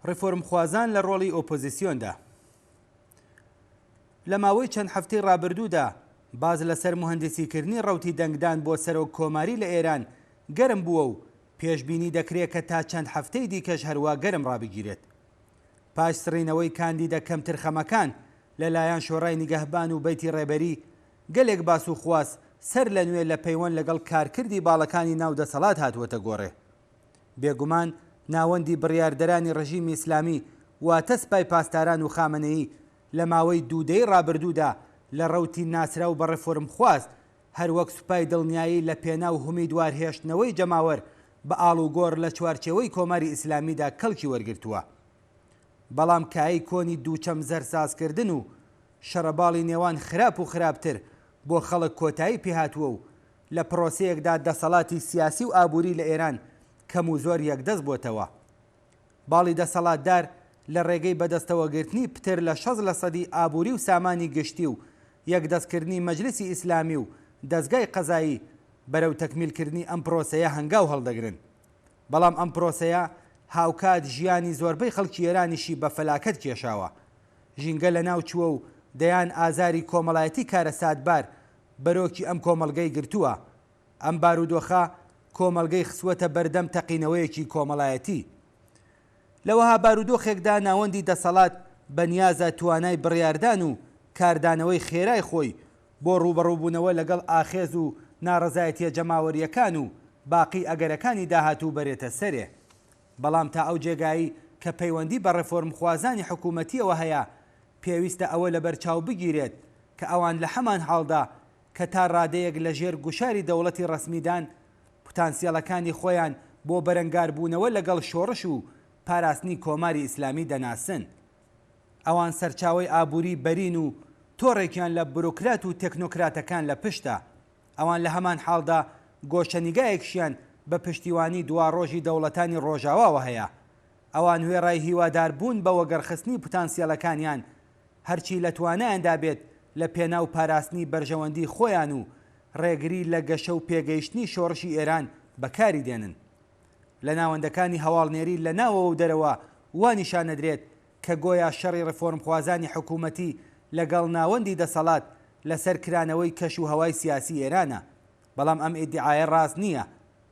ڕێفۆرمخوازان لە ڕۆڵی ئۆپۆزیسیۆندا. لە ماوەی چەند هەفتەی ڕابردوودا باز لەسەر موهەندسیکردنی ڕەوتی دەنگدان بۆ سەرۆک کۆماری لە ئێران گەرم بووە و پێشبینی دەکرێت کە تا چەند هەفتەی دیکەش هەروە گەرم ڕابگیرێت. پاش سڕینەوەی کاندیدە کەمتر خەمەکان لەلایەن شۆڕای نیگەهبان و بەیتی ڕێبەری گەلێک باس و خواست سەر لە نوێ لە پەیوەند لەگەڵ کارکردی باڵەکانی ناودەسەڵات هاتووەتە گۆڕێ. بێگومان ناوەندی بڕیاردەرانی ڕژیمی ئیسلامی واتە سپای پاسداران و خامنەیی لە ماوەی دوودەی ڕابردوودا لە ڕەوتی ناسرا و بە ڕێفۆرم خواست هەروەک سوپای دڵنیایی لە پێنا و هومیدوار هێشتنەوەی جەماوەر بە ئاڵ و گۆڕ لە چوارچێوەی کۆماری ئیسلامیدا کەڵکی وەرگرتووە. بەڵام کایی کۆنی دووچەم زەرسازکردن و شەڕەباڵی نێوان خراپ و خراپتر بۆ خەڵک کۆتایی پێهاتووە و لە پرۆسەیەکدا دەسەڵاتی سیاسی و ئابووری لە ئێران کەم و زۆر یەکدەست بۆتەوە. باڵی دەسەڵاتدار لە ڕێگەی بەدەستەوەگرتنی پتر لە 60% ئابووری و سامانی گشتی و یەکدەستکردنی مەجلیسی ئیسلامی و دەستگای قەزایی بەرەو تەکمیلکردنی ئەم پرۆسەیە هەنگاو هەڵدەگرن. بەڵام ئەم پرۆسەیە هاوکات ژیانی زۆربەی خەڵکی ئێرانیشی بە فەلاکەت کێشاوە. ژینگە لە ناو چووە و دەیان ئازاری کۆمەڵایەتی کارە سادبار بەرۆکی ئەم کۆمەلگەی گرتووە. ئەم بارودۆخە کۆمەلگەی خسوەتە بەردەم تەقینەوەیەکی کۆمەڵایەتی. لەوەها بارودۆخێکدا ناوەندی دەسەڵات بەنیازە توانای بڕیاردان و کاردانەوەی خێرای خۆی بۆ ڕوبەڕووبوونەوە لەگەڵ ئاخێز و ناڕەزایەتیە جەماوەریەکان و باقی ئەگەرەکانی داهاتوو بەرێتە سەرێ. بەڵام تا ئەو جێگایی کە پەیوەندی بە ڕێفۆرمخوازانی حکوومەتیەوە هەیە پێویستە ئەوە لە بەرچاو بگیرێت کە ئەوان لە هەمان حاڵدا کە تا ڕادەیەک لە ژێر گوشاری دەوڵەتی ڕەسمیدان پوتانسیەڵەکانی خۆیان بۆ بەرەنگاربوونەوە لەگەڵ شۆڕش و پاراستنی کۆماری ئیسلامی دەناسن. ئەوان سەرچاوی ئابووری بەرین و تۆڕێکیان لە بروکرات و تەکنۆکراتەکان لە پشتە. ئەوان لە هەمان حاڵدا گۆشەنیگایەکشیان بە پشتیوانی دوا ڕۆژی دەوڵەتانی ڕۆژاواوە هەیە. ئەوان هوێڕای هیوادار بوون بە وەگەرخستنی پوتانسیەڵەکانیان هەرچی لە توانایاندا بێت لە پێناو پاراستنی بەرژەوەندی خۆیان و ڕێگری لە گەشە و پێگەیشتنی شۆڕشی ئێران بەکاری دێنن. لە ناوەندەکانی هەواڵنێری لە ناوەوە و دەرەوە وانیشانەدرێت کە گۆیا شەڕی ڕێفۆرمخوازانی حکوومەتی لەگەڵ ناوەندی دەسەڵات لەسەر کرانەوەی کەش و هەوای سیاسی ئێرانە. بەڵام ئەم ئیدعایە ڕاست نییە.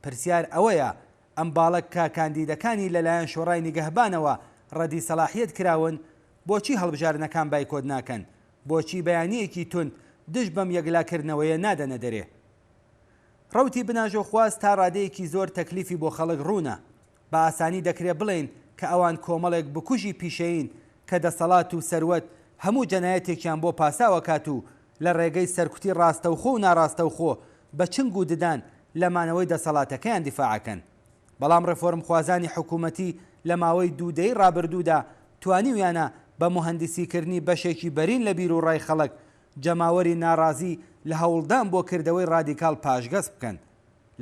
پرسیار ئەوەیە ئەم باڵک کە کاندیدەکانی لەلایەن شۆڕای نیگەهبانەوە ڕەدی سەلاحیەت کراون بۆچی هەڵبژارنەکان بایکۆت ناکەن؟ بۆچی بەیانیەکی تند دش بەم یەکلاکردنەوەیە نادەنە دەرێ؟ ڕەوتی بناژۆخواست تا ڕادەیەکی زۆر تەکلیفی بۆ خەڵک ڕوونە. بە ئاسانی دەکرێت بڵێن کە ئەوان کۆمەڵێک بکوژی پیشەین کە دەسەڵات و سەروەت هەموو جەنایەتێکیان بۆ پاساوە کات و لە ڕێگەی سەرکوتی ڕاستەوخۆ و ناڕاستەوخۆ بە چنگ و ددان لەمانەوەی دەسەڵاتەکەیان دیفاعەکەن. بەڵام ڕێفۆرمخوازانی حکوومەتی لە ماوەی دوودەی ڕابردوودا توانیویانە بە موهەندسیکردنی بەشێکی بەرین لە بیر و ڕای خەڵک جەماوەری ناڕازی لە هەوڵدان بۆ کردەوەی ڕادیکاڵ پاشگەز بکەن.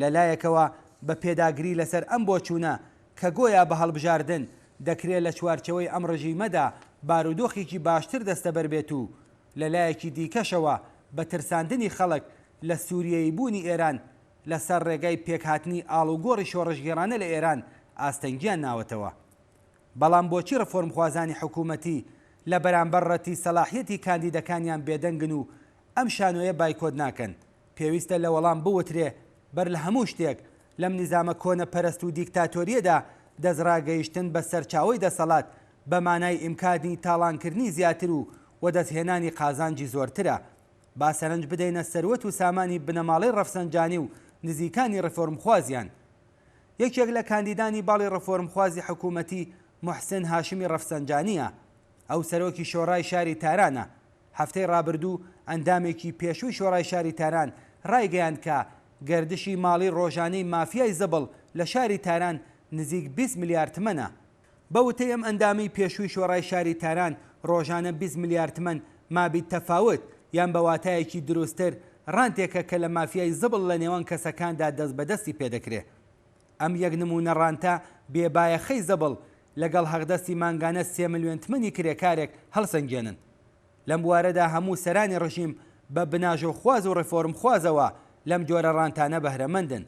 لەلایەکەوە بە پێداگری لەسەر ئەم بۆچوونە کە گۆیا بە هەڵبژاردن دەکرێت لە چوارچەوەی ئەم ڕژیمەدا بارودۆخێکی باشتر دەستەبەر بێت و لەلایەکی دیکەشەوە بە ترساندنی خەڵک لە سووریایی بوونی ئێران لەسەر ڕێگای پێکهاتنی ئاڵوگۆڕی شۆڕژگێڕانە لە ئێران ئاستەنگیان ناوەتەوە. بەڵام بۆچی ڕێفۆرمخوازانی حکوومەتی لە بەرامبەر ڕەتی سەلاحیەتی کاندیدەکانیان بێدەنگن و ئەم شانۆیە بایکۆت ناکەن؟ پێویستە لە وەڵام بوترێ بەر لە هەموو شتێک لەم نیزامە کۆنە پەرست و دیکتاتۆریەدا دەستڕاگەیشتن بە سەرچاوی دەسەڵات بە مانای ئیمکانی تاڵانکردنی زیاتر و وەدەستهێنانی قازانجی زۆرترە. با سەرنج بدەینە سەروەت و سامانی بنەماڵەی ڕەفسەنجانی و نزیکانی ڕێفۆرمخوازیان. یەکێک لە کاندیدانی باڵی ڕێفۆرمخوازی حکوومەتی محسن هاشمی ڕەفسەنجانیە. ئەو سەرۆکی شۆڕای شاری تارانە. هەفتەی ڕابردوو ئەندامێکی پێشووی شۆڕای شاری تاران ڕایگەیاند کە گەردشی ماڵی ڕۆژانەی مافیای زەبڵ لە شاری تاران نزیک 20 میلیارد تمەنە. بەوتەی ئەم ئەندامی پێشووی شۆڕای شاری تاران ڕۆژانە 20 میلیارد تمەن مابی تەفاوت یان بەواتایەکی دروستتر ڕانتێکە کە لە مافیای زەبڵ لە نێوان کەسەکاندا دەست بەدەستی پێدەکرێت. ئەم یەک نمونە ڕانتە بێبایەخەی زەبڵ لەگەڵ هەغدەستی مانگانە 3 ملیۆن تمەنی کرێکارێک هەڵسەنگێنن. لەم بوارەدا هەموو سەرانی ڕژیم بە بناژۆخواز و ڕێفۆرمخوازەوە لەم جۆرە ڕانتانە بەهرەمەندن.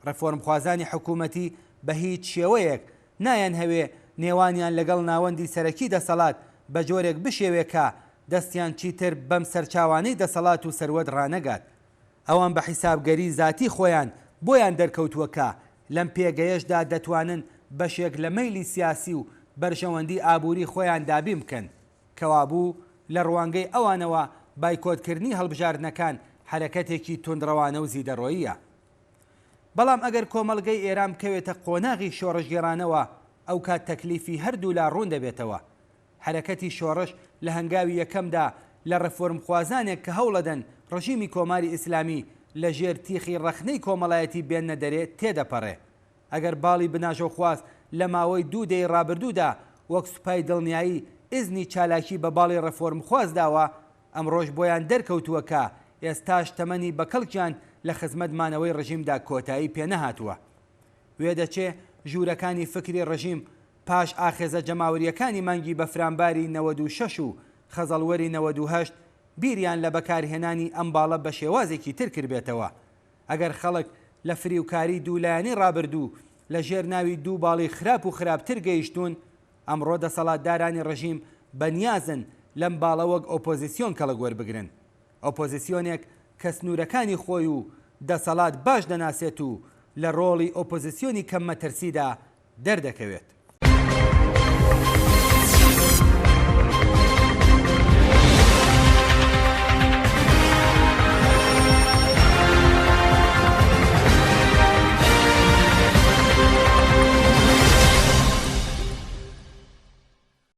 ڕێفۆرمخوازانی حکوومەتی بە هیچ شێوەیەک نایان هەوێ نێوانیان لەگەڵ ناوەندی سەرەکی دەسەڵات بە جۆرێک بشێوێکە دەستیان چیتر بەم سەرچاوانەی دەسەڵات و سەروەت ڕانەگات. ئەوان بە حیسابگەری زاتی خۆیان بۆیان دەرکەوتووەکە لەم پێگەیەشدا دەتوانن بەشێک لە مەیلی سیاسی و بەرژەوەندی ئابووری خۆیان دابین بکەن کەوابوو لە ڕوانگەی ئەوانەوە بایکۆتکردنی هەڵبژاردنەکان حرەکەتێکی تونندڕەوانە و زیدەڕۆییە. بەڵام ئەگەر کۆمەڵگەی ئێران بکەوێتە قۆناغی شۆڕژگێڕانەوە ئەو کات تەکلیفی هەردوو لا ڕوون دەبێتەوە. حرەکەتی شۆڕش لە هەنگاوی یەکەمدا لە ڕەفۆرمخوازانێک کە هەوڵەدەن ڕژیمی کۆماری ئیسلامی لە ژێر تیخی ڕەخنەی کۆمەڵایەتی بێنە دەرێت تێدەپەڕێ. ئەگەر باڵی بناژۆخواست لە ماوەی 2 دەی ڕابردوودا وەک سوپای دڵنیایی ئیزنی چالاکی بە باڵی ڕەفۆرمخواز داوە، ئەمڕۆژ بۆیان دەرکەوتووەکە ئێستاش تەمەنی بەکەڵکیان لە خزمەتمانەوەی ڕژیمدا کۆتایی پێنەهاتووە. وێ دەچێ ژوورەکانی فکری ڕژیم پاش ئاخێزە جەماوریەکانی مانگی بەفرامباری 96 و خەزەڵوەری 98 بیریان لە بەکارهێنانی ئەم باڵە بە شێوازێکی تر کردبێتەوە. ئەگەر خەڵک لە فریوکاری دوولایەنی ڕابردوو لە ژێر ناوی دوو باڵی خراپ و خراپتر گەیشتون، ئەمڕۆ دەسەڵاتدارانی ڕژیم بەنیازن لەم باڵە وەک ئۆپۆزیسیۆن کەڵک وەربگرن. ئۆپۆزیسیۆنێک کە سنوورەکانی خۆی و دەسەڵات باش دەناسێت و لە ڕۆڵی ئۆپۆزیسیۆنی کەم مەترسیدا دەردەکەوێت.